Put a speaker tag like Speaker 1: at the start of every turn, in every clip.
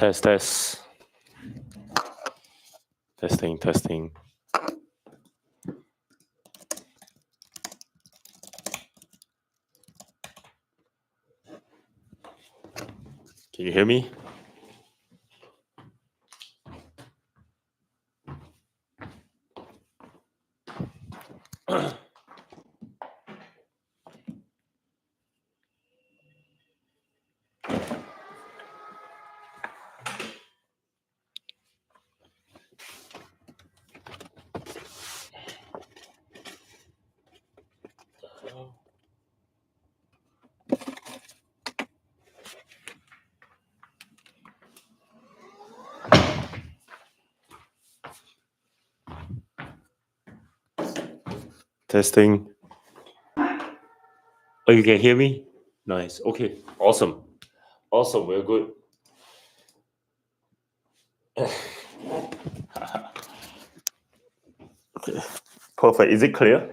Speaker 1: Test. Testing. Can you hear me? Testing. Oh, you can hear me? Nice. Okay. Awesome. We're good. Okay. Perfect. Is it clear?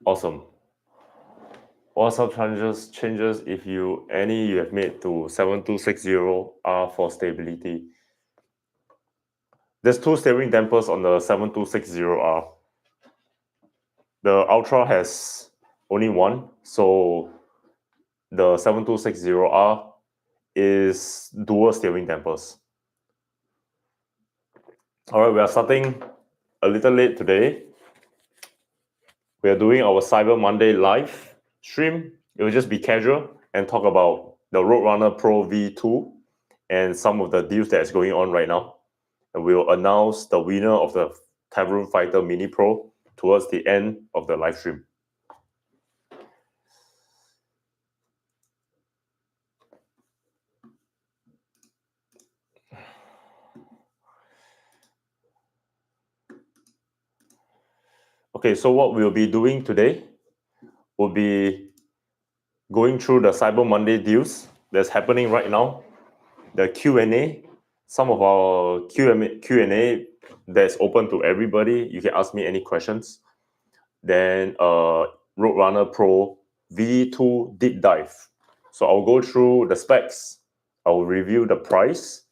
Speaker 1: Awesome. What some changes if you have made to 7260R for stability? There's two steering dampers on the 7260R. The Ultra has only one, so the 7260R is dual steering dampers. All right, we are starting a little late today. We are doing our Cyber Monday live stream. It will just be casual and talk about the Roadrunner Pro V2 and some of the deals that is going on right now. And we will announce the winner of the Teverun Fighter Mini Pro towards the end of the live stream. Okay, so what we'll be doing today will be going through the Cyber Monday deals that's happening right now, the Q&A, some of our Q&A that's open to everybody. You can ask me any questions. Then Roadrunner Pro V2 deep dive. So I'll go through the specs. I will review the price.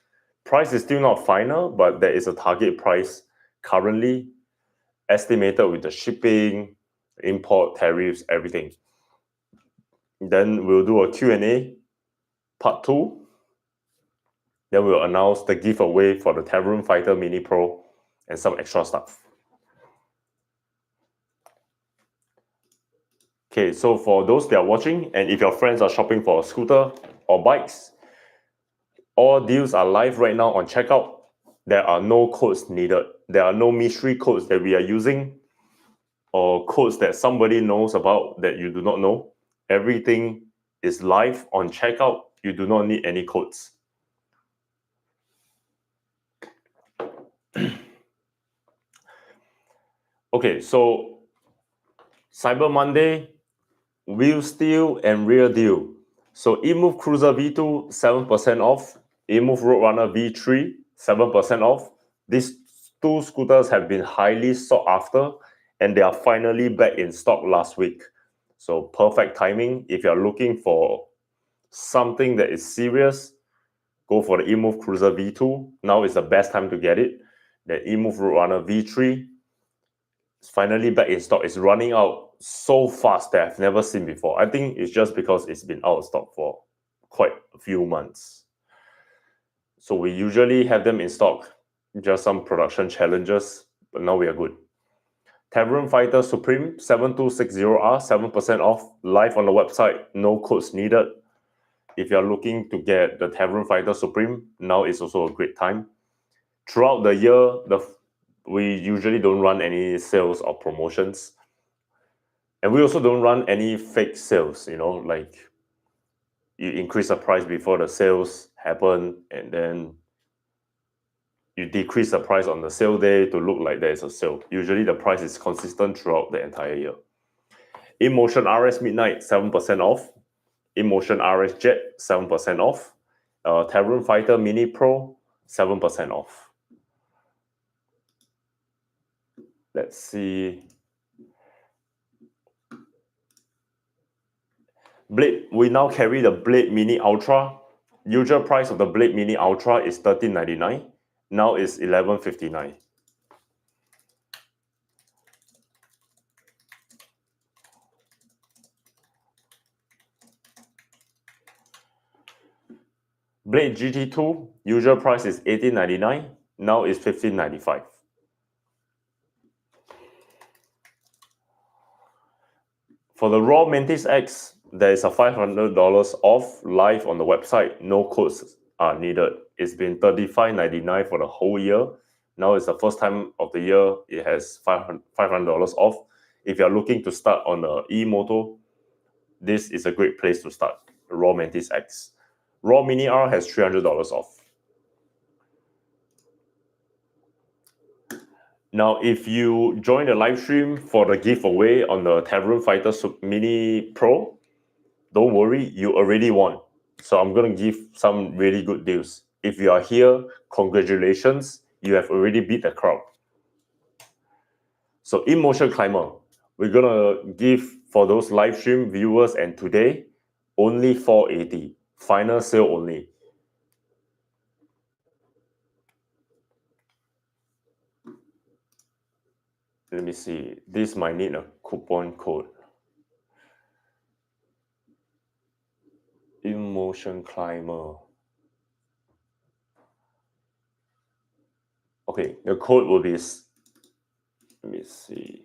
Speaker 1: Price is still not final, but there is a target price currently estimated with the shipping, import, tariffs, everything. Then we'll do a Q&A part 2. Then we'll announce the giveaway for the Teverun Fighter Mini Pro and some extra stuff. Okay, so for those that are watching, and if your friends are shopping for a scooter or bikes, all deals are live right now on checkout. There are no codes needed. There are no mystery codes that we are using or codes that somebody knows about that you do not know. Everything is live on checkout. You do not need any codes. Okay, so Cyber Monday, wheel steel and rear deal. So EMOVE Cruiser V2, 7% off. EMOVE Roadrunner V3, 7% off. These two scooters have been highly sought after, and they are finally back in stock last week. So perfect timing. If you're looking for something that is serious, go for the EMOVE Cruiser V2. Now is the best time to get it. The EMOVE Roadrunner V3 is finally back in stock. It's running out so fast that I've never seen before. I think it's just because it's been out of stock for quite a few months. So we usually have them in stock, just some production challenges, but now we are good. Teverun Fighter Supreme 7260R, 7% off, live on the website, no codes needed. If you're looking to get the Teverun Fighter Supreme, now is also a great time. Throughout the year, we usually don't run any sales or promotions. And we also don't run any fake sales, like you increase the price before the sales happen, and then you decrease the price on the sale day to look like there is a sale. Usually the price is consistent throughout the entire year. InMotion RS Midnight, 7% off. InMotion RS Jet, 7% off. Teverun Fighter Mini Pro, 7% off. Let's see. Blade, we now carry the Blade Mini Ultra. Usual price of the Blade Mini Ultra is $13.99. Now it's $11.59. Blade GT2, usual price is $18.99. Now it's $15.95. For the Raw Mantis X, there is a $500 off live on the website. No codes are needed. It's been $35.99 for the whole year. Now it's the first time of the year it has $500 off. If you're looking to start on the e-moto, this is a great place to start. Raw Mantis X. Raw Mini R has $300 off. Now, if you join the live stream for the giveaway on the Teverun Fighter Mini Pro, don't worry, you already won. So I'm going to give some really good deals. If you are here, congratulations, you have already beat the crowd. So InMotion Climber, we're going to give for those live stream viewers and today, only $480. Final sale only. Let me see. This might need a coupon code. InMotion Climber. Okay, the code will be, let me see.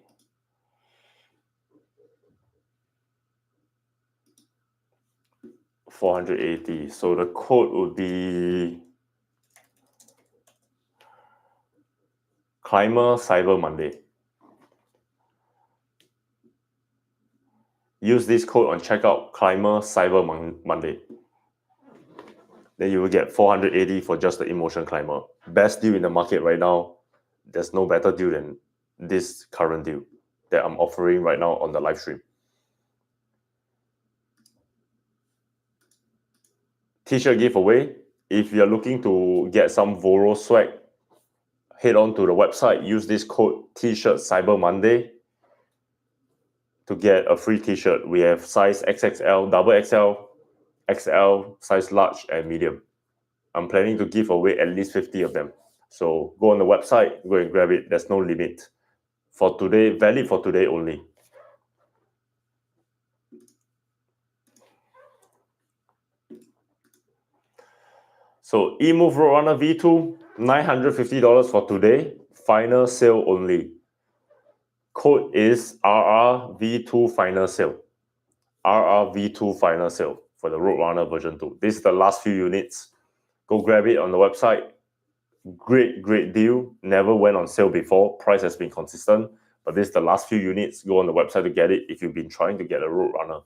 Speaker 1: $480. So the code would be Climber Cyber Monday. Use this code on checkout, Climber Cyber Monday. Then you will get $480 for just the InMotion Climber. Best deal in the market right now. There's no better deal than this current deal that I'm offering right now on the live stream. T-shirt giveaway. If you're looking to get some Voro swag, head on to the website. Use this code T-shirt Cyber Monday to get a free T-shirt. We have size XXL, double XL, XL, size large, and medium. I'm planning to give away at least 50 of them. So go on the website, go and grab it. There's no limit. For today, valid for today only. So EMOVE Roadrunner V2, $950 for today. Final sale only. Code is RRV2 final sale. RRV2 final sale for the Roadrunner version 2. This is the last few units. Go grab it on the website. Great deal. Never went on sale before. Price has been consistent. But this is the last few units. Go on the website to get it if you've been trying to get a Roadrunner.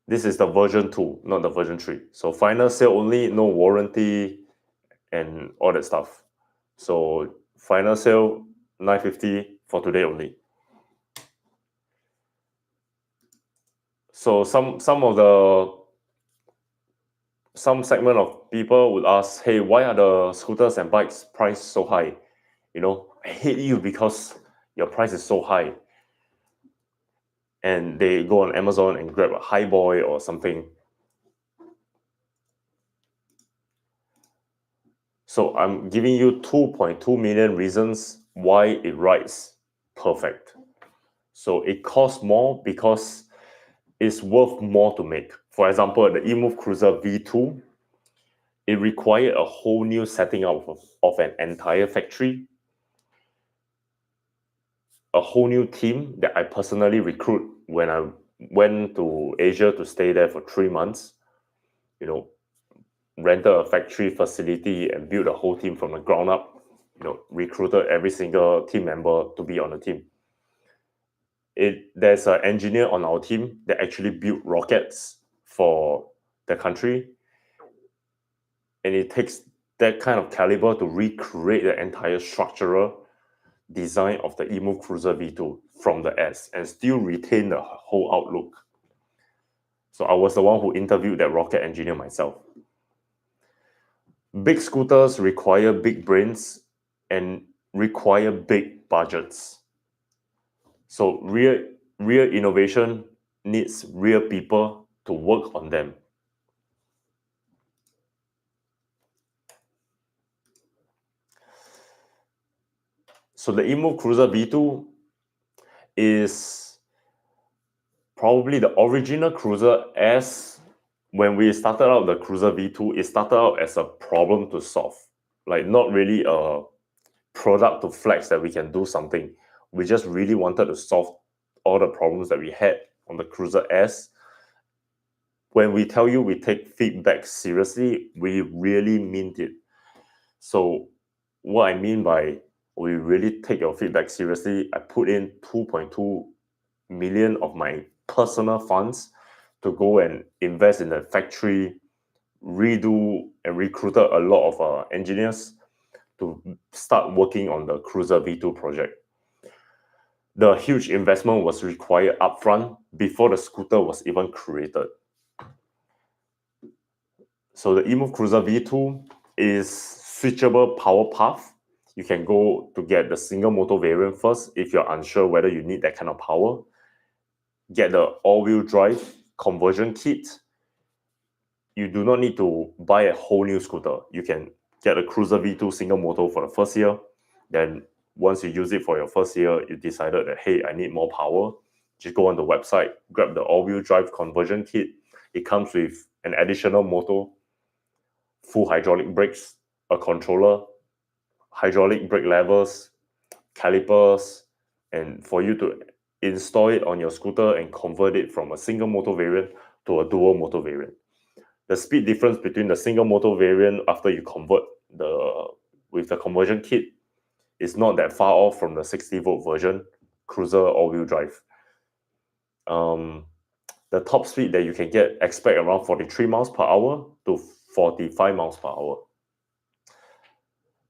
Speaker 1: This is the version 2, not the version 3. So final sale only, no warranty and all that stuff. So final sale, $950 for today only. So some segment of people would ask, hey, why are the scooters and bikes priced so high? You know, I hate you because your price is so high. And they go on Amazon and grab a Highboy or something. So I'm giving you 2.2 million reasons why it rides perfect. So it costs more because it's worth more to make. For example, the eMove Cruiser V2, it required a whole new setting up of an entire factory, a whole new team that I personally recruit when I went to Asia to stay there for 3 months. You know, rented a factory facility and built a whole team from the ground up. You know, recruited every single team member to be on the team. There's an engineer on our team that actually built rockets for the country, and it takes that kind of caliber to recreate the entire structural design of the eMove Cruiser V2 from the S and still retain the whole outlook. So I was the one who interviewed that rocket engineer myself. Big scooters require big brains and require big budgets. So real innovation needs real people to work on them. So the EMOVE Cruiser V2 is probably the original Cruiser. As when we started out the Cruiser V2, it started out as a problem to solve, like not really a product to flex that we can do something. We just really wanted to solve all the problems that we had on the Cruiser S. When we tell you we take feedback seriously, we really mean it. So what I mean by we really take your feedback seriously, I put in 2.2 million of my personal funds to go and invest in the factory, redo and recruited a lot of engineers to start working on the Cruiser V2 project. The huge investment was required upfront before the scooter was even created. So the EMOVE Cruiser V2 is switchable power path. You can go to get the single motor variant first if you're unsure whether you need that kind of power. Get the all-wheel drive conversion kit. You do not need to buy a whole new scooter. You can get a Cruiser V2 single motor for the first year. Then once you use it for your first year, you decided that, hey, I need more power. Just go on the website, grab the all-wheel drive conversion kit. It comes with an additional motor, full hydraulic brakes, a controller, hydraulic brake levers, calipers, and for you to install it on your scooter and convert it from a single motor variant to a dual motor variant. The speed difference between the single motor variant after you convert with the conversion kit is not that far off from the 60-volt version Cruiser all-wheel drive. The top speed that you can expect around 43 miles per hour to 45 miles per hour.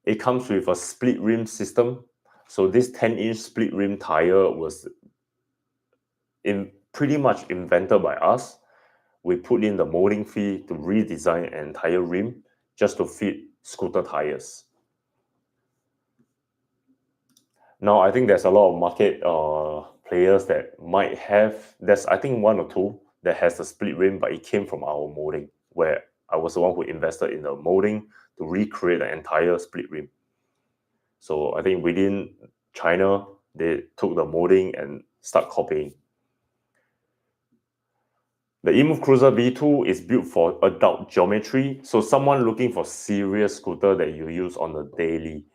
Speaker 1: It comes with a split rim system. So this 10-inch split rim tire was pretty much invented by us. We put in the molding fee to redesign an entire rim just to fit scooter tires. Now, I think there's a lot of market players that might have, there's I think one or two that has a split rim, but it came from our molding, where I was the one who invested in the molding to recreate the entire split rim. So I think within China, they took the molding and start copying. The EMOVE Cruiser V2 is built for adult geometry, so someone looking for serious scooter that you use on the daily.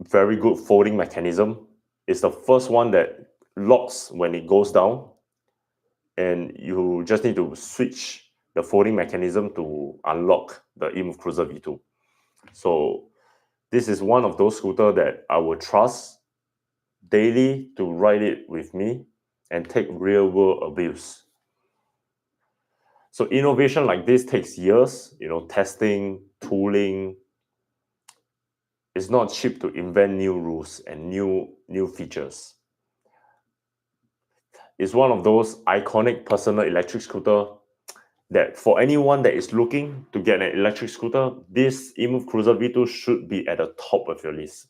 Speaker 1: Very good folding mechanism. It's the first one that locks when it goes down, and you just need to switch the folding mechanism to unlock the EMOVE Cruiser V2. So this is one of those scooters that I would trust daily to ride it with me and take real world abuse. So innovation like this takes years, testing, tooling. It's not cheap to invent new rules and new features. It's one of those iconic personal electric scooter that for anyone that is looking to get an electric scooter, this EMOVE Cruiser V2 should be at the top of your list.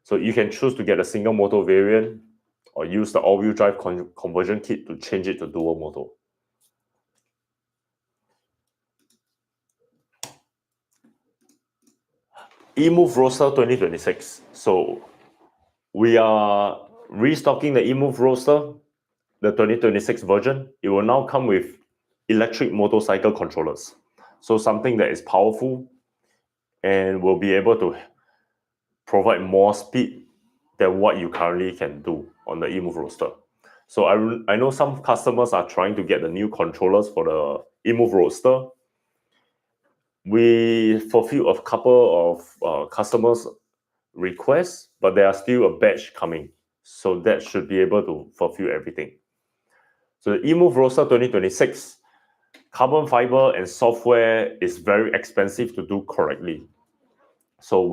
Speaker 1: So you can choose to get a single motor variant or use the all-wheel drive conversion kit to change it to dual motor. EMOVE Roadster 2026. So we are restocking the EMOVE Roadster, the 2026 version. It will now come with electric motorcycle controllers. So something that is powerful and will be able to provide more speed than what you currently can do on the EMOVE Roadster. So I know some customers are trying to get the new controllers for the EMOVE Roadster. We fulfill a couple of customers' requests, but there are still a batch coming. So that should be able to fulfill everything. So the EMOVE Roadster 2026, carbon fiber and software is very expensive to do correctly. So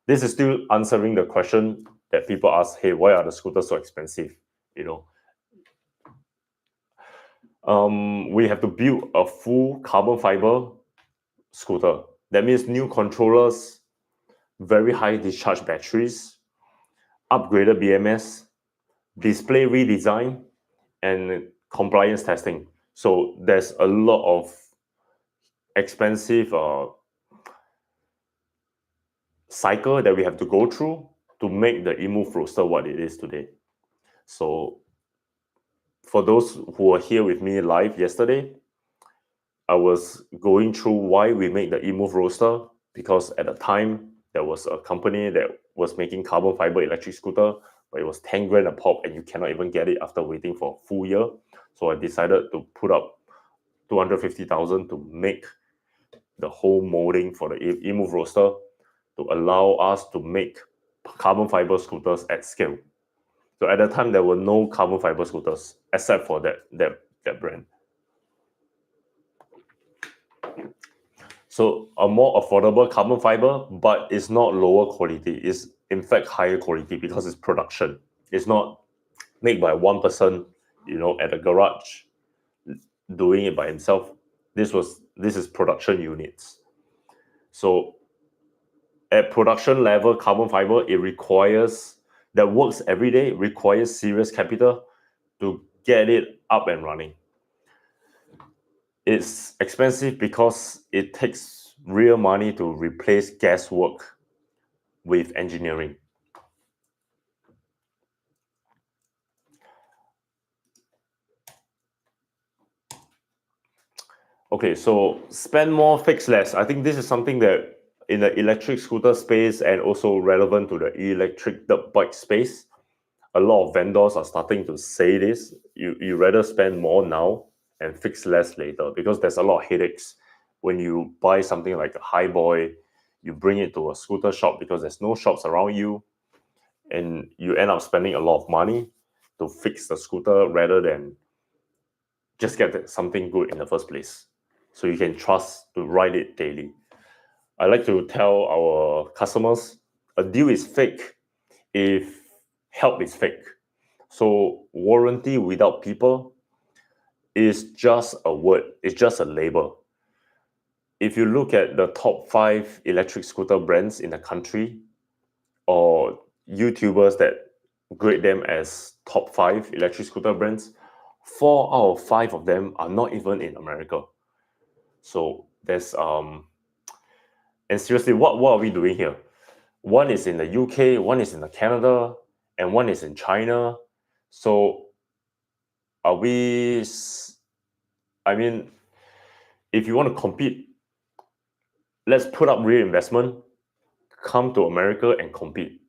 Speaker 1: this is still answering the question that people ask, hey, why are the scooters so expensive? We have to build a full carbon fiber scooter. That means new controllers, very high discharge batteries, upgraded BMS, display redesign, and compliance testing. So there's a lot of expensive cycle that we have to go through to make the EMOVE roadster what it is today. So for those who were here with me live yesterday, I was going through why we make the EMOVE roadster, because at the time there was a company that was making carbon fiber electric scooter, but it was 10 grand a pop and you cannot even get it after waiting for a full year. So I decided to put up 250,000 to make the whole molding for the EMOVE roadster to allow us to make carbon fiber scooters at scale. So at the time there were no carbon fiber scooters except for that brand. So a more affordable carbon fiber, but it's not lower quality. It's in fact higher quality because it's production. It's not made by one person, at a garage doing it by himself. This is production units. So at production level, carbon fiber, that works every day, requires serious capital to get it up and running. It's expensive because it takes real money to replace guesswork with engineering. Okay, so spend more, fix less. I think this is something that in the electric scooter space and also relevant to the electric dirt bike space, a lot of vendors are starting to say this. You rather spend more now and fix less later, because there's a lot of headaches when you buy something like a high boy, you bring it to a scooter shop because there's no shops around you, and you end up spending a lot of money to fix the scooter rather than just get something good in the first place so you can trust to ride it daily. I like to tell our customers, a deal is fake if help is fake. So warranty without people is just a word, it's just a label. If you look at the top 5 electric scooter brands in the country, or YouTubers that grade them as top 5 electric scooter brands, 4 out of 5 of them are not even in America. So there's and seriously, what are we doing here? One is in the UK, one is in Canada, and one is in China. So are we? I mean, if you want to compete, let's put up real investment, come to America and compete.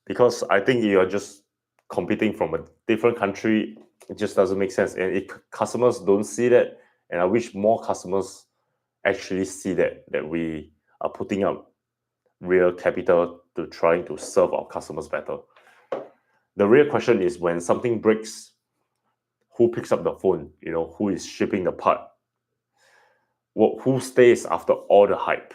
Speaker 1: Because I think you're just competing from a different country, it just doesn't make sense. And if customers don't see that, and I wish more customers actually see that we are putting up real capital to trying to serve our customers better. The real question is, when something breaks, who picks up the phone? Who is shipping the part? Who stays after all the hype?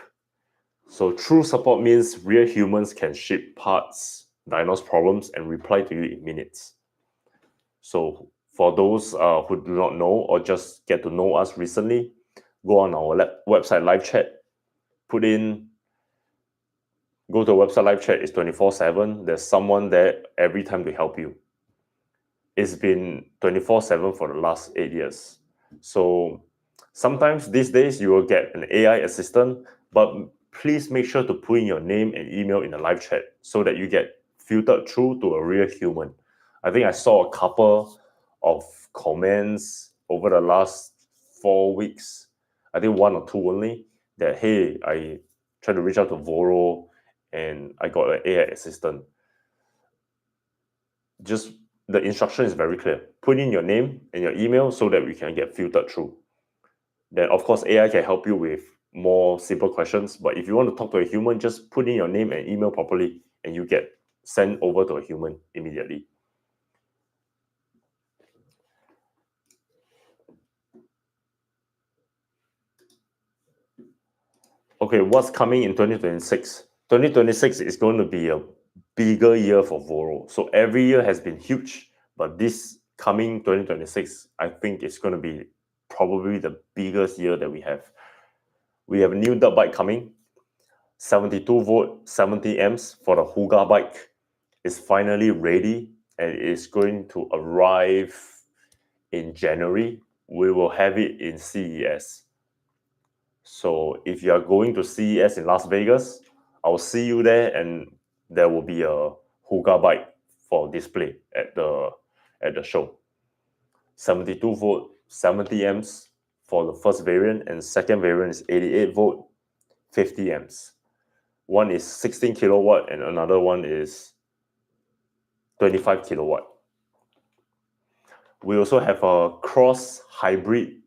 Speaker 1: So true support means real humans can ship parts, diagnose problems, and reply to you in minutes. So for those who do not know or just get to know us recently, go on our website live chat, go to a website live chat. It's 24/7. There's someone there every time to help you. It's been 24/7 for the last 8 years. So sometimes these days you will get an AI assistant, but please make sure to put in your name and email in the live chat so that you get filtered through to a real human. I think I saw a couple of comments over the last 4 weeks, I think 1 or 2 only, that, hey, I tried to reach out to Voro and I got an AI assistant. Just the instruction is very clear. Put in your name and your email so that we can get filtered through. Then, of course, AI can help you with more simple questions. But if you want to talk to a human, just put in your name and email properly, and you get sent over to a human immediately. Okay, what's coming in 2026? 2026 is going to be a bigger year for Voro. So every year has been huge, but this coming 2026, I think it's going to be probably the biggest year that we have. We have a new dirt bike coming, 72 volt, 70 amps for the Huga bike. is finally ready and is going to arrive in January. We will have it in CES. So if you are going to CES in Las Vegas, I'll see you there, and there will be a Huga bike for display at the show. 72 volt, 70 amps for the first variant, and second variant is 88 volt, 50 amps. One is 16 kilowatt and another one is 25 kilowatt. We also have a cross hybrid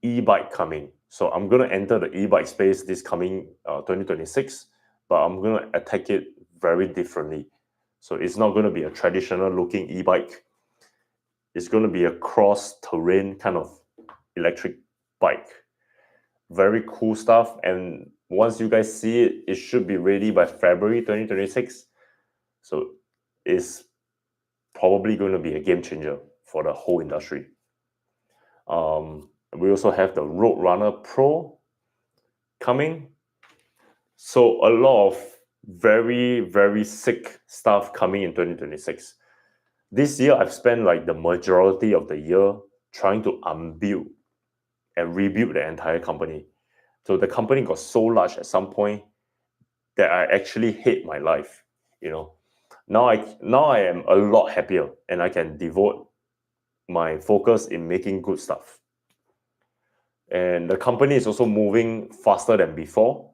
Speaker 1: e-bike coming. So I'm going to enter the e-bike space this coming 2026, but I'm going to attack it very differently. So it's not going to be a traditional looking e-bike. It's going to be a cross-terrain kind of electric bike. Very cool stuff. And once you guys see it, it should be ready by February 2026. So it's probably going to be a game changer for the whole industry. We also have the Roadrunner Pro coming. So a lot of very, very sick stuff coming in 2026. This year, I've spent like the majority of the year trying to unbuild and rebuild the entire company. So the company got so large at some point that I actually hate my life. Now I am a lot happier, and I can devote my focus in making good stuff. And the company is also moving faster than before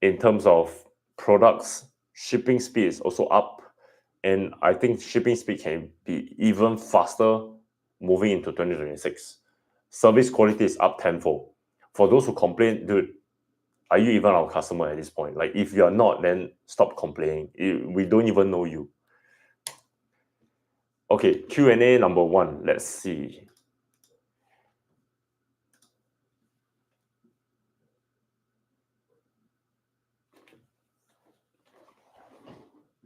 Speaker 1: in terms of products. Shipping speed is also up, and I think shipping speed can be even faster moving into 2026. Service quality is up tenfold. For those who complain, dude, are you even our customer at this point? Like, if you're not, then stop complaining. We don't even know you. Okay, Q&A number 1. Let's see.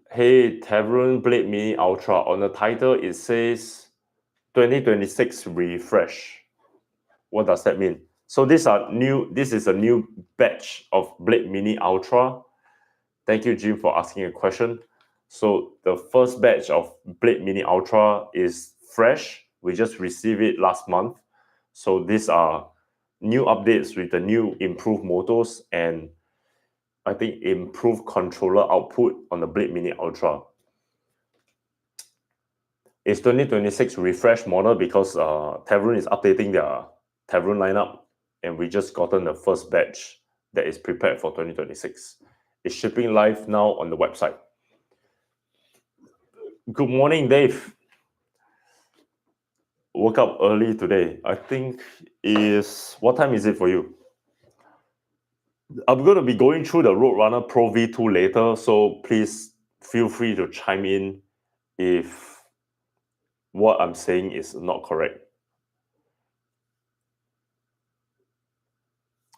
Speaker 1: Hey, Teverun Blade Mini Ultra. On the title, it says 2026 refresh. What does that mean? So this is a new batch of Blade Mini Ultra. Thank you, Jim, for asking a question. So the first batch of Blade Mini Ultra is fresh. We just received it last month. So these are new updates with the new improved motors and I think improved controller output on the Blade Mini Ultra. It's 2026 refresh model because Teverun is updating their Teverun lineup, and we just gotten the first batch that is prepared for 2026. It's shipping live now on the website. Good morning, Dave. Woke up early today. I think what time is it for you? I'm going to be going through the Roadrunner Pro V2 later, so please feel free to chime in if what I'm saying is not correct.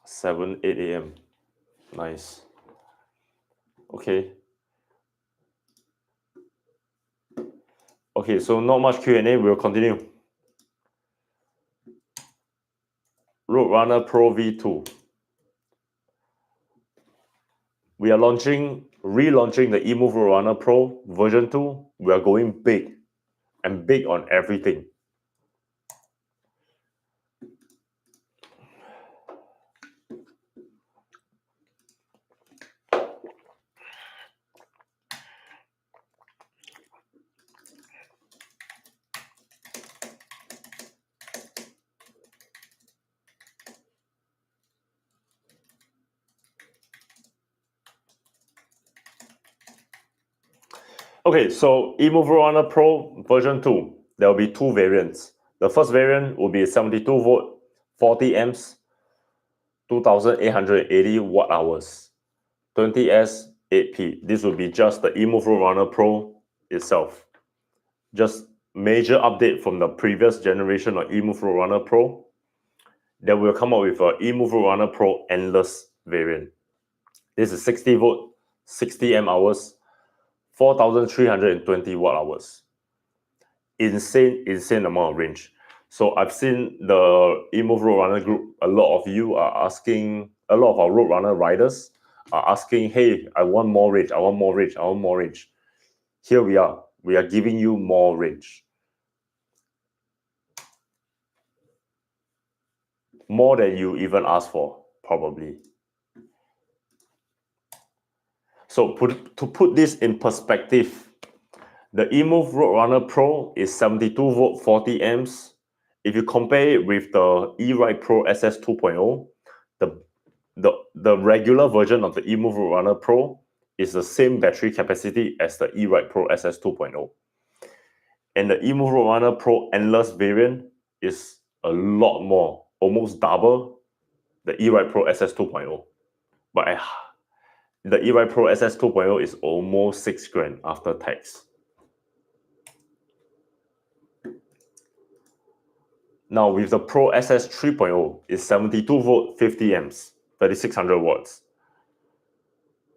Speaker 1: 7, 8 a.m. Nice. Okay. Okay, so not much Q&A. We'll continue. Roadrunner Pro V2. We are relaunching the EMOVE Roadrunner Pro version 2. We are going big and big on everything. Okay, so EMOVE Roadrunner Pro version 2, there will be 2 variants. The first variant will be 72 volt, 40 amps, 2880 watt hours, 20S, 8P. This will be just the EMOVE Roadrunner Pro itself. Just major update from the previous generation of EMOVE Roadrunner Pro. Then we'll come up with a EMOVE Roadrunner Pro Endless variant. This is 60 volt, 60 amp hours, 4,320 watt hours. Insane amount of range. So I've seen the EMOVE Roadrunner group, a lot of you are asking, a lot of our Roadrunner riders are asking, hey, I want more range, I want more range, I want more range. here we are giving you more range. More than you even asked for, probably. So to put this in perspective, the EMOVE Roadrunner Pro is 72 volt 40 amps. If you compare it with the E-Ride Pro SS 2.0, the regular version of the EMOVE Roadrunner Pro is the same battery capacity as the E-Ride Pro SS 2.0. And the EMOVE Roadrunner Pro Endless variant is a lot more, almost double the E-Ride Pro SS 2.0. But the E-Ride Pro SS 2.0 is almost 6 grand after tax. Now with the Pro SS 3.0, it's 72 volt 50 amps, 3600 watts.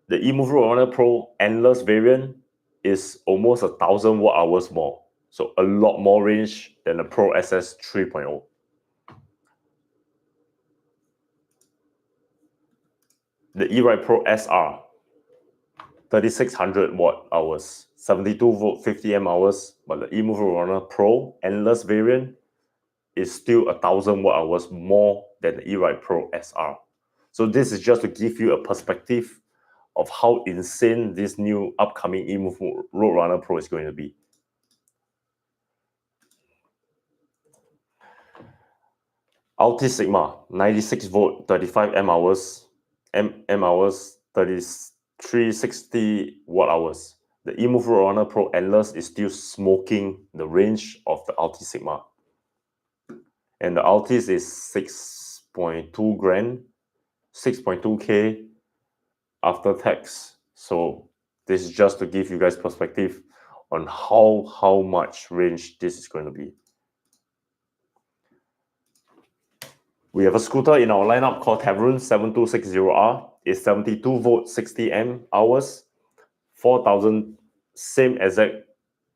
Speaker 1: The EMOVE Roadrunner Pro Endless variant is almost 1000 watt hours more. So a lot more range than the Pro SS 3.0. The E-Ride Pro SR, 3600 watt hours, 72 volt 50 amp hours, but the EMOVE Roadrunner Pro Endless variant is still 1000 watt hours more than the E-Ride Pro SR. So this is just to give you a perspective of how insane this new upcoming EMOVE Roadrunner Pro is going to be. Altis Sigma, 96 volt 35 amp hours, 3360 watt hours. The EMOVE Roadrunner Pro Endless is still smoking the range of the Altis Sigma. And the Altis is 6.2 grand, 6.2k after tax. So this is just to give you guys perspective on how much range this is going to be. We have a scooter in our lineup called Teverun 7260R. It's 72 volt 60 amp hours, 4000 same exact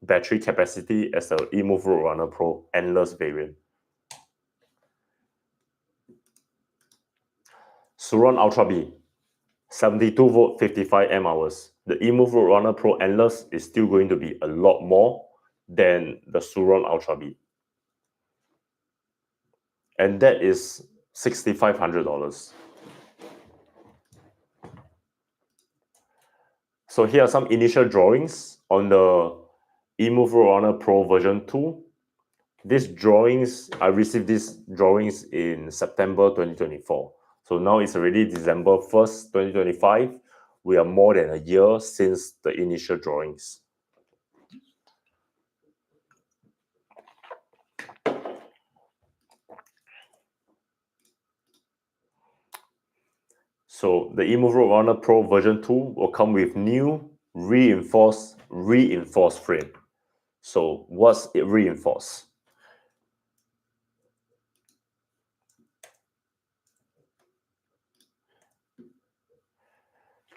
Speaker 1: battery capacity as the EMOVE Roadrunner Pro Endless variant. Suron Ultra B, 72 volt 55 amp hours. The EMOVE Roadrunner Pro Endless is still going to be a lot more than the Suron Ultra B. And that is $6,500. So here are some initial drawings on the EMOVE Roadrunner Pro version 2. These drawings, I received these drawings in September 2024. So now it's already December 1st, 2025. We are more than a year since the initial drawings. So the EMOVE Roadrunner Pro version 2 will come with new reinforced frame. So what's it reinforced?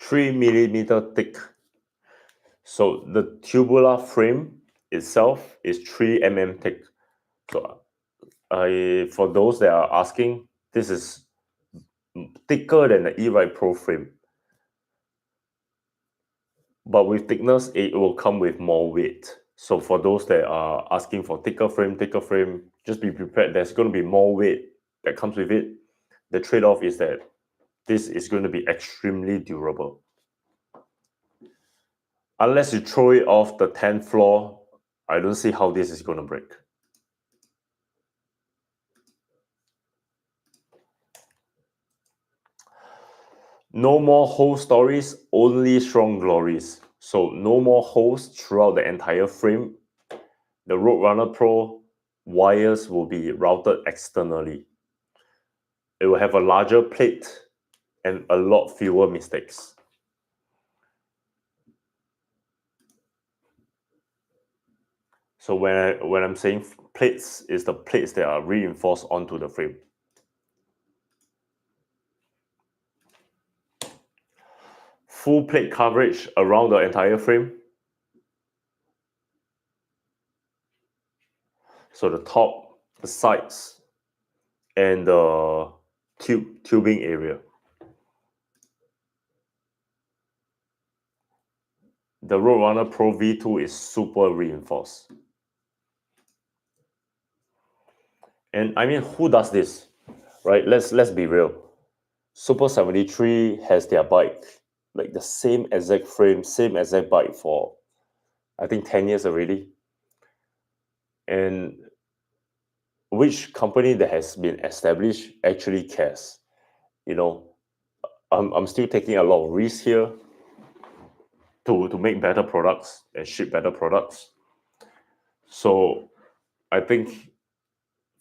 Speaker 1: $3mm thick. So the tubular frame itself is 3mm thick. So for those that are asking, this is thicker than the E-Ride Pro frame. But with thickness, it will come with more weight. So for those that are asking for thicker frame, just be prepared. There's going to be more weight that comes with it. The trade-off is that this is going to be extremely durable. Unless you throw it off the 10th floor, I don't see how this is going to break. No more hole stories, only strong glories. So no more holes throughout the entire frame. The Roadrunner Pro wires will be routed externally. It will have a larger plate and a lot fewer mistakes. So when I'm saying plates, is the plates that are reinforced onto the frame. Full plate coverage around the entire frame. So the top, the sides, and the tubing area. the Roadrunner Pro V2 is super reinforced. And I mean, who does this, right? Let's be real. Super 73 has their bike, like the same exact frame, same exact bike for, I think, 10 years already. And which company that has been established actually cares? You know, I'm still taking a lot of risks here to make better products and ship better products. So I think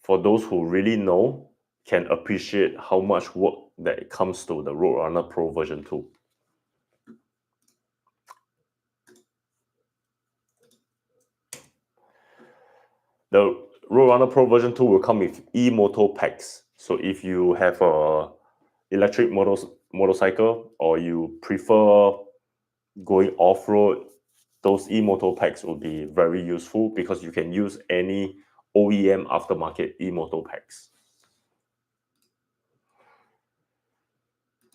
Speaker 1: for those who really know, can appreciate how much work that it comes to the Roadrunner Pro version 2. The Roadrunner Pro version 2 will come with e-moto packs. So if you have a electric motorcycle or you prefer going off-road, those e-moto packs will be very useful because you can use any OEM aftermarket e-moto packs.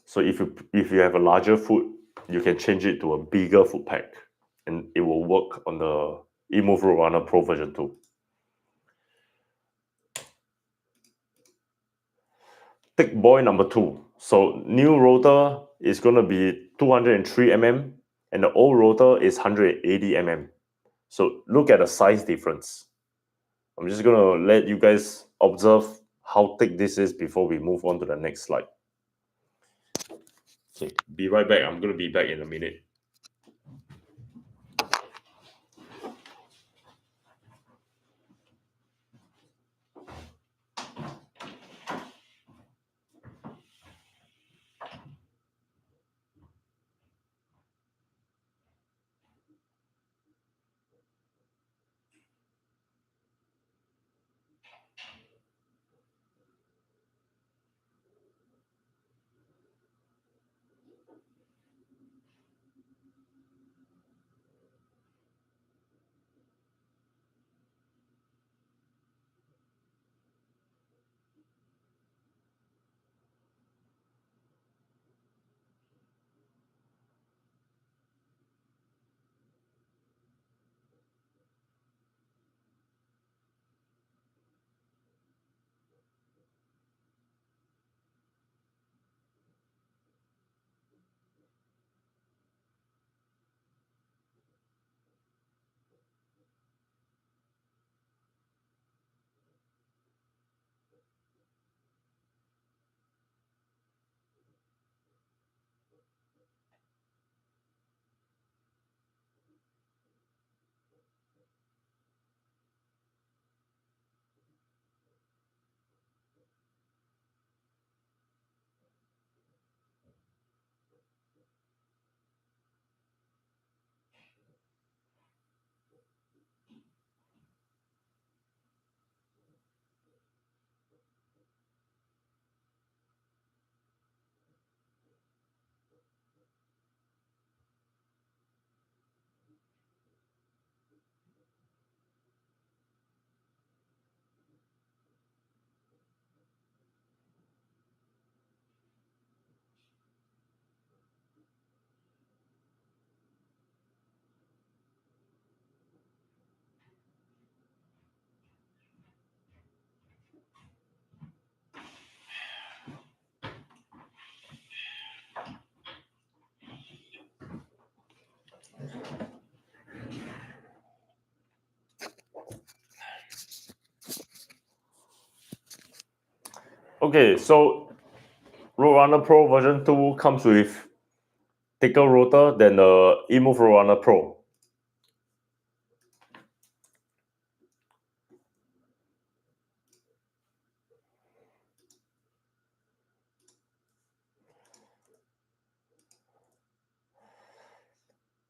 Speaker 1: So if you have a larger foot, you can change it to a bigger foot pack and it will work on the EMOVE Roadrunner Pro version 2. Thick boy number 2. So new rotor is going to be 203 mm and the old rotor is 180 mm. So look at the size difference. I'm just going to let you guys observe how thick this is before we move on to the next slide. Okay, be right back. I'm going to be back in a minute. Okay, so Roadrunner Pro version 2 comes with thicker rotor than the EMOVE Roadrunner Pro.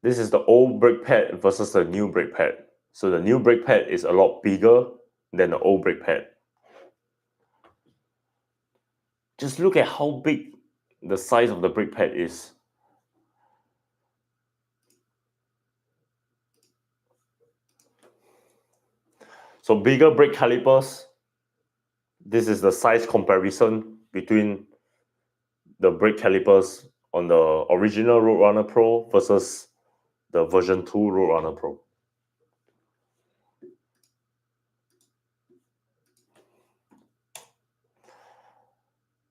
Speaker 1: This is the old brake pad versus the new brake pad. So the new brake pad is a lot bigger than the old brake pad. Just look at how big the size of the brake pad is. So bigger brake calipers. This is the size comparison between the brake calipers on the original Roadrunner Pro versus the version 2 Roadrunner Pro.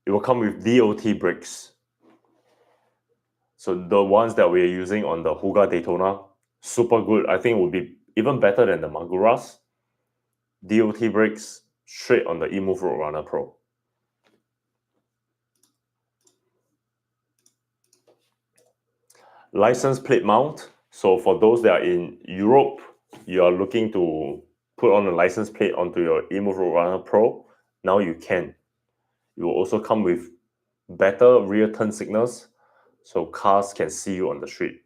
Speaker 1: It will come with DOT brakes. So the ones that we're using on the Huga Daytona, super good. I think it would be even better than the Maguras. DOT brakes straight on the EMOVE Roadrunner Pro. License plate mount. So for those that are in Europe, you are looking to put on a license plate onto your EMOVE Roadrunner Pro, now you can. It will also come with better rear turn signals, so cars can see you on the street.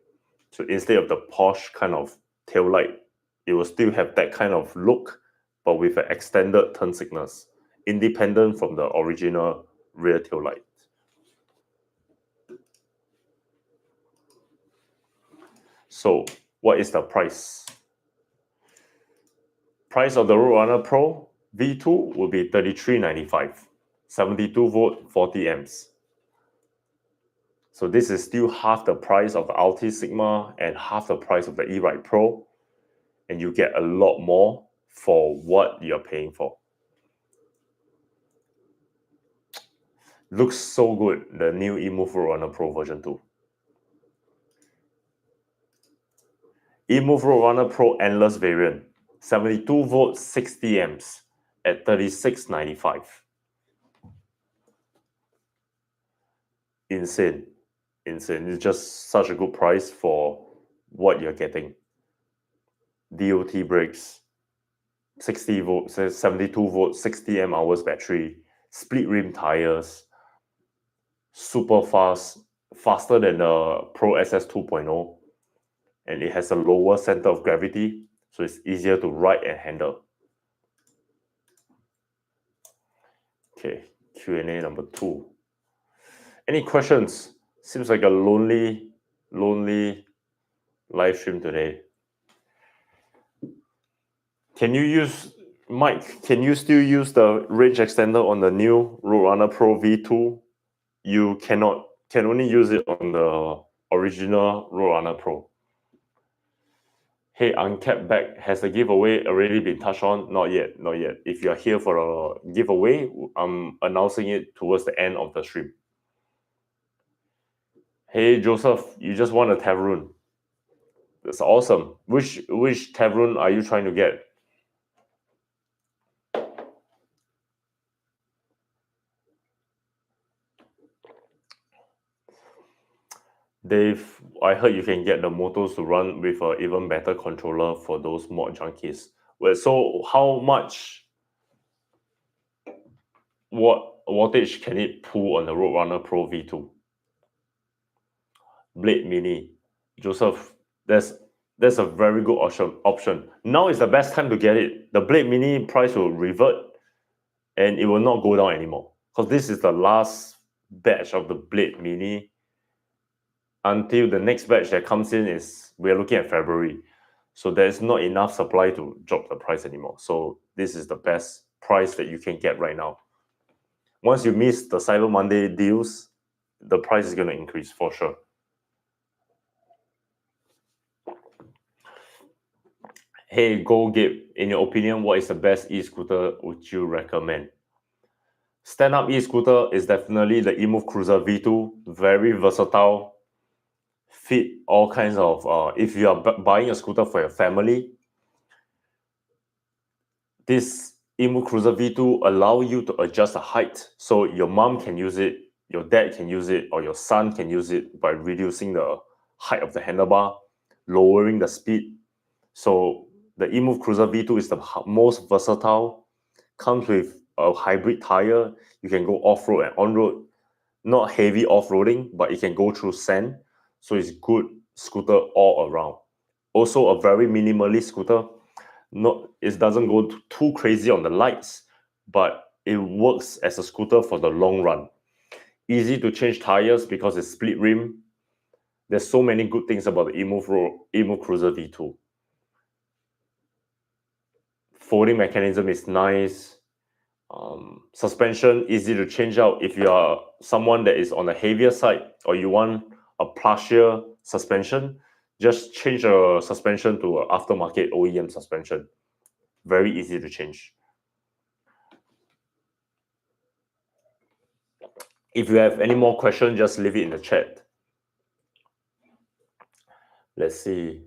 Speaker 1: So instead of the Porsche kind of tail light, it will still have that kind of look, but with an extended turn signals, independent from the original rear tail light. So what is the price? Price of the Roadrunner Pro V2 will be $33.95, 72 volt, 40 amps. So this is still half the price of the Altis Sigma and half the price of the E-Ride Pro, and you get a lot more for what you're paying for. Looks so good, the new EMOVE Roadrunner Pro version 2. EMOVE Roadrunner Pro Endless variant, 72 volt, 60 amps at $36.95. Insane. It's just such a good price for what you're getting. DOT brakes, 60 volts, 72 volts, 60 amp hours battery, split rim tires, super fast, faster than the Pro SS 2.0, and it has a lower center of gravity, so it's easier to ride and handle. Okay, Q&A number 2. Any questions? Seems like a lonely live stream today. Can you use, Mike, can you still use the range extender on the new Roadrunner Pro V2? You can only use it on the original Roadrunner Pro. Hey, uncapped bag, has the giveaway already been touched on? Not yet. If you're here for a giveaway, I'm announcing it towards the end of the stream. Hey, Joseph, you just won a Teverun. That's awesome. Which Teverun are you trying to get? Dave, I heard you can get the motors to run with an even better controller for those mod junkies. Well, so how much wattage can it pull on the Roadrunner Pro V2? Blade Mini. Joseph, that's a very good option. Now is the best time to get it. The Blade Mini price will revert and it will not go down anymore, because this is the last batch of the Blade Mini. Until the next batch that comes in we're looking at February. So there's not enough supply to drop the price anymore. So this is the best price that you can get right now. Once you miss the Cyber Monday deals, the price is going to increase for sure. Hey, Go Gabe, in your opinion, what is the best e-scooter would you recommend? Stand-up e-scooter is definitely the EMOVE Cruiser V2, very versatile, fit all kinds of, if you are buying a scooter for your family, this EMOVE Cruiser V2 allow you to adjust the height. So your mom can use it, your dad can use it, or your son can use it by reducing the height of the handlebar, lowering the speed. So the EMOVE Cruiser V2 is the most versatile, comes with a hybrid tire. You can go off-road and on-road, not heavy off-roading, but it can go through sand. So it's good scooter all around. Also a very minimalist scooter. It doesn't go too crazy on the lights, but it works as a scooter for the long run. Easy to change tires because it's split rim. There's so many good things about the EMOVE Cruiser V2. Folding mechanism is nice. Suspension easy to change out if you are someone that is on the heavier side or you want a plushier suspension. Just change the suspension to an aftermarket OEM suspension. Very easy to change. If you have any more questions, just leave it in the chat. Let's see.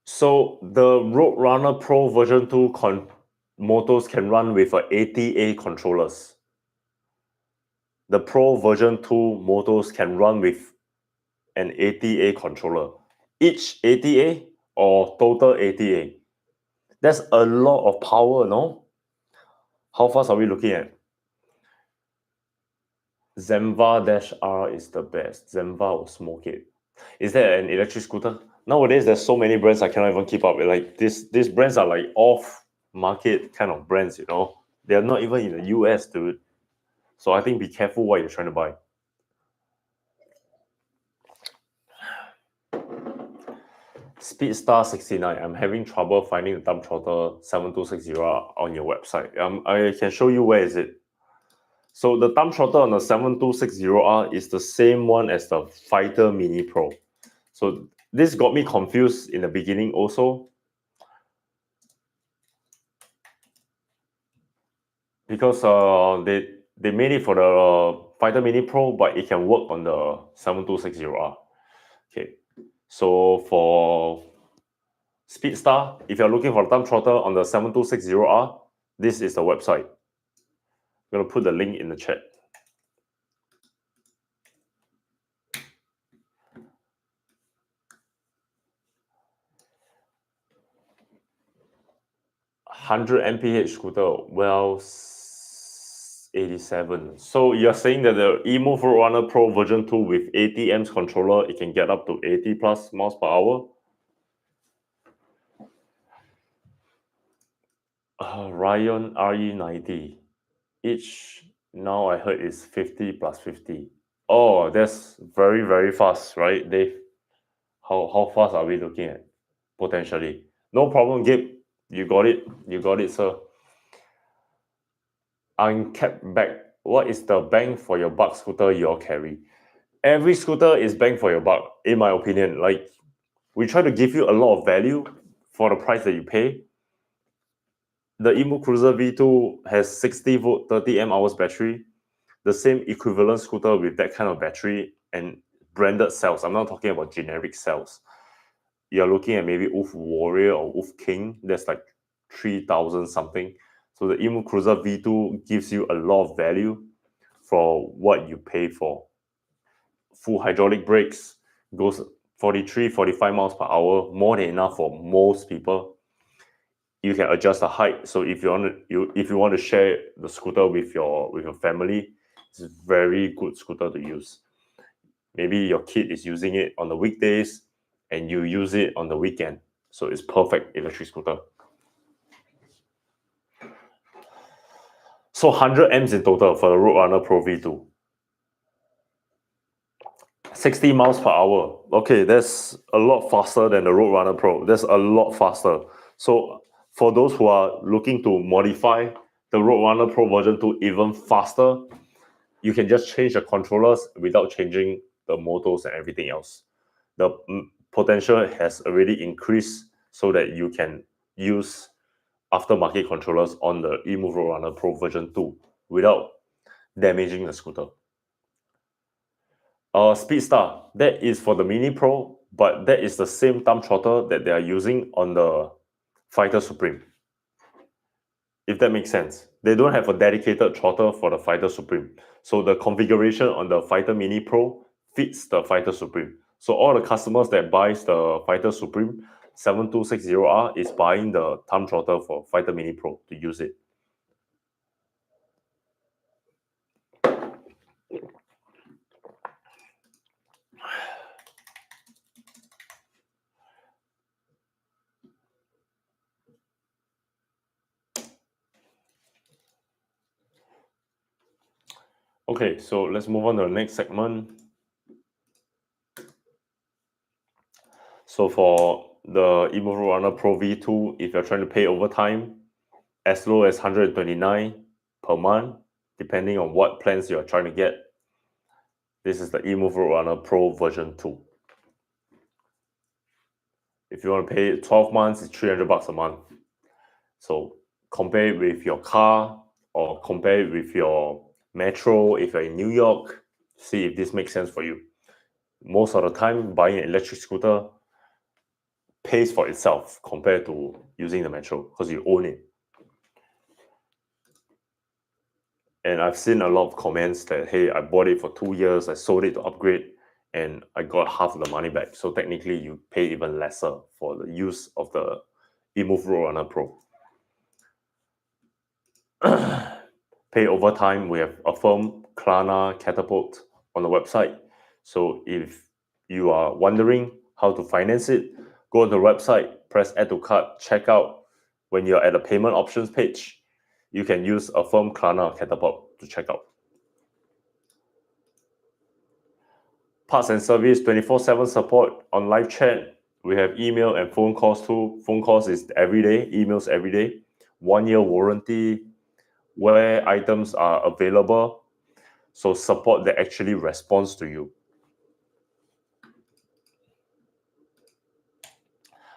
Speaker 1: So the Roadrunner Pro version 2 motors can run with ATA controllers. The Pro version 2 motors can run with an ATA controller. Each ATA or total ATA. That's a lot of power, no? How fast are we looking at? Zenva-R is the best. Zenva will smoke it. Is that an electric scooter? Nowadays, there's so many brands I cannot even keep up with. Like these brands are like off-market kind of brands, you know. They're not even in the US, dude. So I think be careful what you're trying to buy. Speedstar 69. I'm having trouble finding the thumb throttle 7260 on your website. I can show you where is it. So the thumb throttle on the 7260R is the same one as the Fighter Mini Pro. So this got me confused in the beginning also, because they made it for the Fighter Mini Pro, but it can work on the 7260R. Okay, so for Speedstar, if you're looking for the thumb throttle on the 7260R, this is the website. I'm gonna put the link in the chat. $100 mph scooter, well, 87. So you're saying that the EMOVE Roadrunner Pro version 2 with 80 amps controller, it can get up to 80 plus miles per hour? Ryan RE90. Each now I heard is 50 plus 50. Oh, that's very, very fast, right, Dave? How fast are we looking at? Potentially. No problem, Gabe. You got it. You got it, sir. Uncapped bag. What is the bang for your buck scooter you all carry? Every scooter is bang for your buck, in my opinion. Like, we try to give you a lot of value for the price that you pay. The EMOVE Cruiser V2 has 60 volt, 30 mAh battery. The same equivalent scooter with that kind of battery and branded cells. I'm not talking about generic cells. You're looking at maybe EMOVE Warrior or EMOVE King. That's like 3,000 something. So the EMOVE Cruiser V2 gives you a lot of value for what you pay for. Full hydraulic brakes, goes 43, 45 miles per hour, more than enough for most people. You can adjust the height. So if you want to share the scooter with your family, it's a very good scooter to use. Maybe your kid is using it on the weekdays and you use it on the weekend. So it's perfect electric scooter. So 100 amps in total for the Roadrunner Pro V2. 60 miles per hour. Okay, that's a lot faster than the Roadrunner Pro. That's a lot faster. So for those who are looking to modify the Roadrunner Pro version 2 even faster, you can just change the controllers without changing the motors and everything else. The potential has already increased so that you can use aftermarket controllers on the EMOVE Roadrunner Pro version 2 without damaging the scooter. Speedstar, that is for the Mini Pro, but that is the same thumb throttle that they are using on the Fighter Supreme. If that makes sense. They don't have a dedicated throttle for the Fighter Supreme. So the configuration on the Fighter Mini Pro fits the Fighter Supreme. So all the customers that buys the Fighter Supreme 7260R is buying the thumb throttle for Fighter Mini Pro to use it. Okay, so let's move on to the next segment. So for the EMOVE Roadrunner Pro V2, if you're trying to pay over time, as low as 129 per month, depending on what plans you're trying to get. This is the EMOVE Roadrunner Pro version 2. If you want to pay 12 months, it's $300 a month. So compare it with your car or compare it with your metro if you're in New York. See if this makes sense for you. Most of the time, buying an electric scooter pays for itself compared to using the metro because you own it. And I've seen a lot of comments that, hey, I bought it for 2 years, I sold it to upgrade, and I got half of the money back. So technically, you pay even lesser for the use of the EMOVE Roadrunner Pro. Pay over time. We have Affirm, Klarna, Catapult on the website. So if you are wondering how to finance it, go to the website, press add to cart, check out. When you're at the payment options page, you can use Affirm, Klarna, or Catapult to check out. Parts and service, 24/7 support on live chat. We have email and phone calls too. Phone calls is every day, emails every day. 1 year warranty, where items are available. So support that actually responds to you.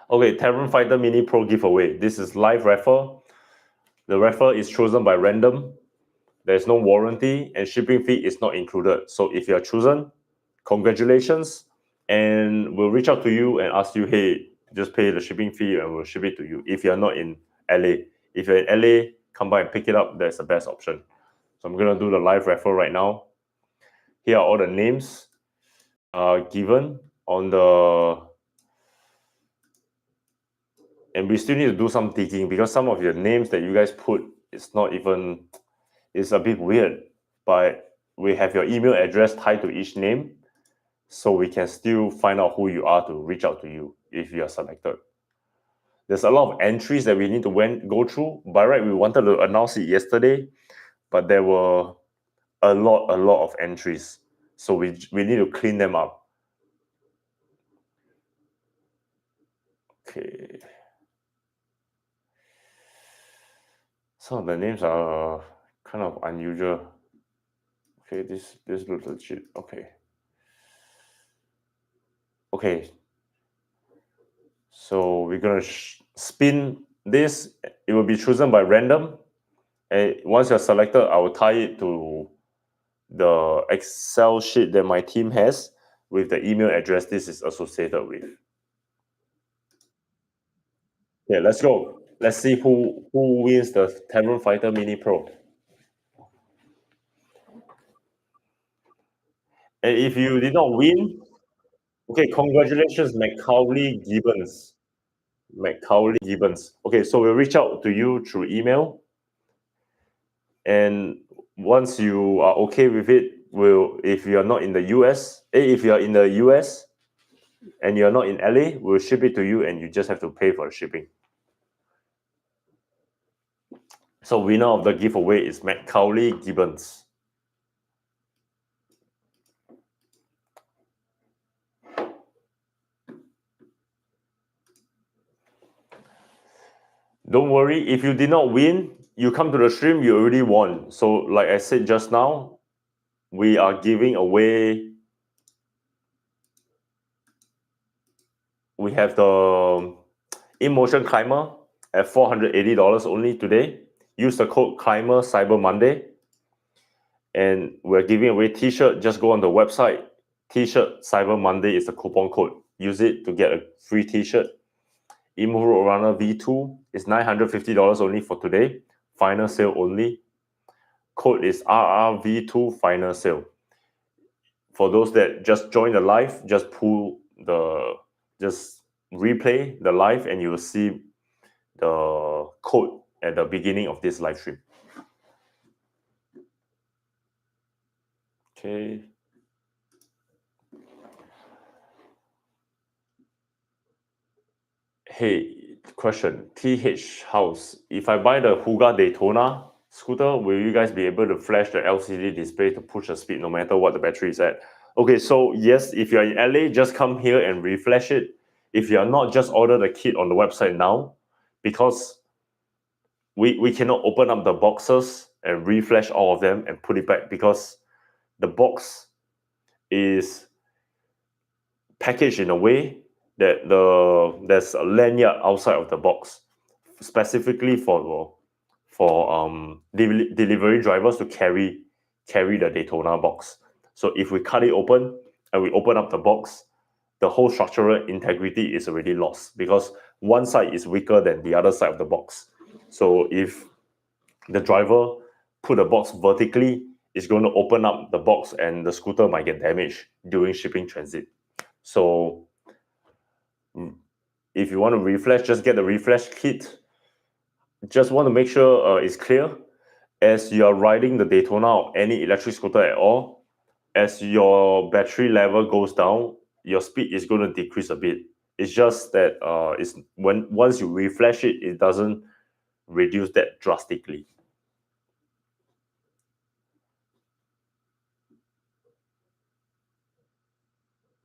Speaker 1: Okay, Teverun Fighter Mini Pro giveaway. This is live raffle. The raffle is chosen by random. There's no warranty and shipping fee is not included. So if you're chosen, congratulations. And we'll reach out to you and ask you, hey, just pay the shipping fee and we'll ship it to you if you're not in LA. If you're in LA, come by and pick it up. That's the best option. So I'm going to do the live raffle right now. Here are all the names given on the... And we still need to do some digging because some of your names that you guys put, it's not even... It's a bit weird. But we have your email address tied to each name, so we can still find out who you are to reach out to you if you are selected. There's a lot of entries that we need to go through. By right, we wanted to announce it yesterday, but there were a lot of entries. So we need to clean them up. Okay. Some of the names are kind of unusual. Okay, this looks legit. Okay. Okay. So we're gonna spin this. It will be chosen by random. And once you're selected, I will tie it to the Excel sheet that my team has with the email address this is associated with. Okay, let's go. Let's see who wins the Teverun Fighter Mini Pro. And if you did not win, okay, congratulations, Macaulay Gibbons. Macaulay Gibbons. Okay, so we'll reach out to you through email. And once you are okay with it, if you're not in the US, if you're in the US and you're not in LA, we'll ship it to you and you just have to pay for the shipping. So winner of the giveaway is Macaulay Gibbons. Don't worry, if you did not win, you come to the stream, you already won. So like I said just now, we are giving away... We have the InMotion Climber at $480 only today. Use the code Climber Cyber Monday. And we're giving away t-shirt. Just go on the website. T-shirt Cyber Monday is the coupon code. Use it to get a free t-shirt. EMOVE Roadrunner V2 is $950 only for today. Final sale only. Code is RRV2 final sale. For those that just joined the live, just replay the live and you will see the code at the beginning of this live stream. Okay. Hey, question. TH House. If I buy the Huga Daytona scooter, will you guys be able to flash the LCD display to push the speed no matter what the battery is at? Okay, so yes, if you're in LA, just come here and reflash it. If you're not, just order the kit on the website now, because we cannot open up the boxes and reflash all of them and put it back, because the box is packaged in a way that there's a lanyard outside of the box, specifically for delivery drivers to carry the Daytona box. So if we cut it open and we open up the box, the whole structural integrity is already lost because one side is weaker than the other side of the box. So if the driver put the box vertically, it's going to open up the box and the scooter might get damaged during shipping transit. So if you want to reflash, just get the reflash kit. Just want to make sure it's clear. As you are riding the Daytona or any electric scooter at all, as your battery level goes down, your speed is going to decrease a bit. It's just that once you reflash it, it doesn't reduce that drastically.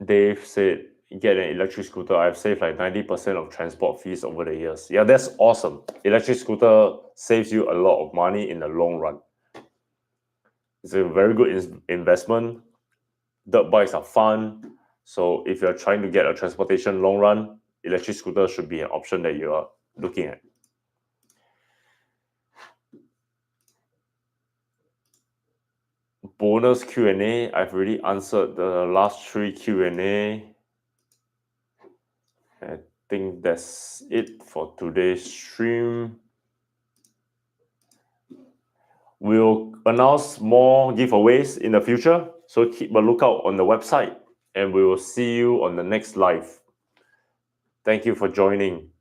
Speaker 1: Dave said, get an electric scooter. I've saved like 90% of transport fees over the years. Yeah, that's awesome. Electric scooter saves you a lot of money in the long run. It's a very good investment. Dirt bikes are fun. So if you're trying to get a transportation long run, electric scooter should be an option that you are looking at. Bonus Q&A. I've already answered the last 3 Q&A. I think that's it for today's stream. We'll announce more giveaways in the future, so keep a lookout on the website, and we will see you on the next live. Thank you for joining.